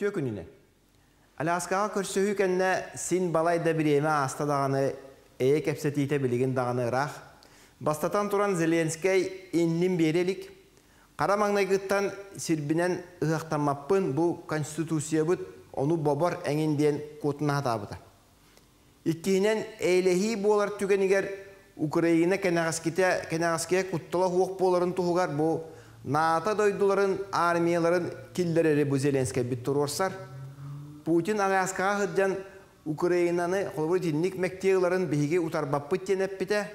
Үтө күнүнө. Аляскага көрсөһү кенне син балайда биреме аста даганы кепсетите билигин даганы ырах. Бастатан туран Зеленский иннин берелик. Кара маңнайгыттан сирбинен ыактамаппын бу конституциябыт ону бобор эңинден кутуна хатабыта. Иккинен эйлехи болар түгенигер Украина кенегаския куттала хуок боларын тухугар бу наата дойдуларын армияларын киллерери бу Зеленский биттурорсар. Путин Аляскага хыджан Украинаны холбуртинник мектейларын биһиги утарбаппыт тенеппите,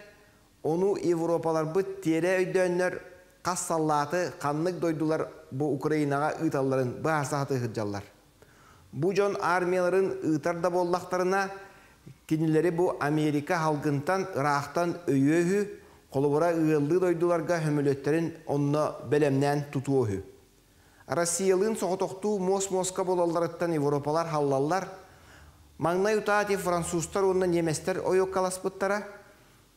ону Европалар быт тере өйдөннөр кассаллаты каннык дойдулар бу Украинага ыйталларын баасаты хыджаллар. Бу жон армияларын ыйтарда боллактарына кинилери бу Америка халгынтан ырахтан өйөһү колубура ыылды дойдуларга хөмөлөттерин онно белемнен тутуоху. Россиялын соғытоқту мос-моска болаларыттан Европалар халлаллар, маңнай утаати французтар онна неместер ойок каласпыттара,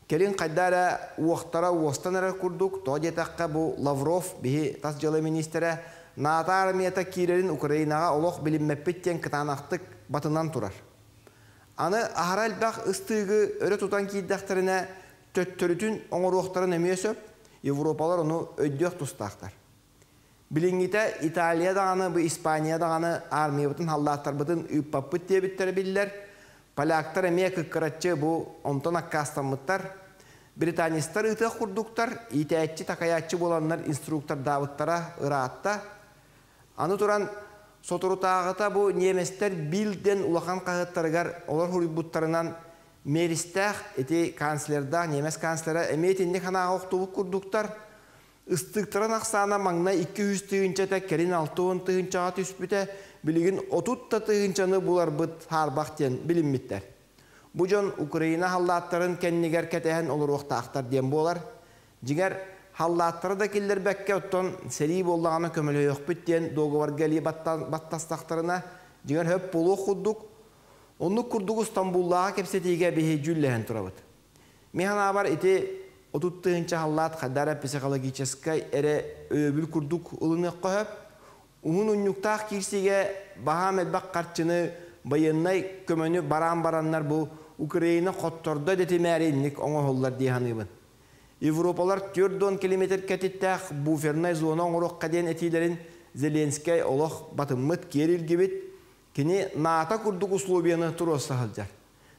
келин қайдара уақтара уостанара күрдік, тоодетаққа бу Лавров, бихи тас жылы министері, наата армията кирерин Украинаға олық білінмеппеттен кытанақтық батынан турар. Аны ахарал бақ ыстығы өрі тутан кейдақтарына төттөрүтін оңыруқтарын әмейесіп, Европалар оны өйдек тұстақтар. Билингите Италия дағаны, Испания дағаны армиябытын халлаттар бұтын үппаппыт дебіттері білілер. Поляктар әме күккіратчы бұл онтан аққастанмыттар. Британистар ұтық құрдықтар, итәйтчі тақаятчы боланлар инструктор давыттара ұраатта. Аны тұран сотырутағыта бұл неместер білден улақан қағыттарығар олар хұрыбыттарынан мерістәқ еті канцлерда, немес канцлера әметінде қанаға оқтубық құрдықтар. Истыктыран ақсана маңна 200 тыгынча тәккерин 6-10 тыгынчаға түспіте білігін 30 тыгынчаны бұлар бұд харбақтен білінметтер. Бұ жон Украина халлаттарын кәннігер кәтәхен олар оқтақтар дем болар. Жігер халлаттары да келдер бәкке оттон сәрі болдағаны көмілі өкпіттен доғывар гәли баттастақтарына жігер хөп болу құддық. Оны күрдіг Стамбуллаға кепсетеге бейе жүлләхен тұрабыд. Механа бар еті 30-тыгынча халлат қадара психологическай әрі өбіл күрдік ұлыны қойып, ұмын ұннықтақ кирсеге бағам әлбақ қарчыны байыннай көмөні баран-бараннар бұл Украина қотторда детемәрінлік оңы олар дейханыбын. Европалар 4-10 километр кәтеттәқ буфернай зона оңырық қаден әтейлерін Зеленский олық батыммыт керілгебет, кені наата күрдік условияны тұрысы қалжар.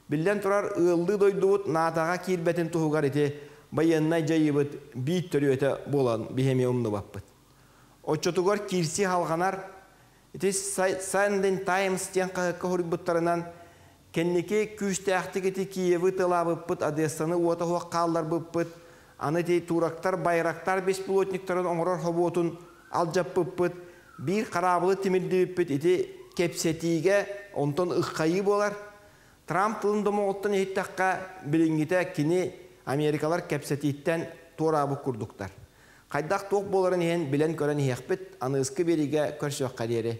Білден тұрар ұлды дойдуыт наатаға кирбәтін тұғығар ете байыннай жайыбыт бейт түрі өте болан бейхеме ұмны баппыт. Отчотугар кирси халғанар, Sunday Times тен қағыққа хұрыбыттарынан кеннеке күшті әқтік еті Киевы тыла бұппыт, Одессаны уата хуақ қалдар бұппыт, аны те турақтар, байрақтар, беспилотниктарын оңырар хобуотын алжап бұппыт, бір қарабылы темірді бұппыт, еті кепсетиге онтан ұққайы болар. Трамп тылындымы оттан еттаққа білінгіте кені Америкалар кепсетиттен торабы күрдіктар. Қайдақ тоқ боларын ең білен көрін еқпет, аны ұсқы беріге көрсөқ қадері.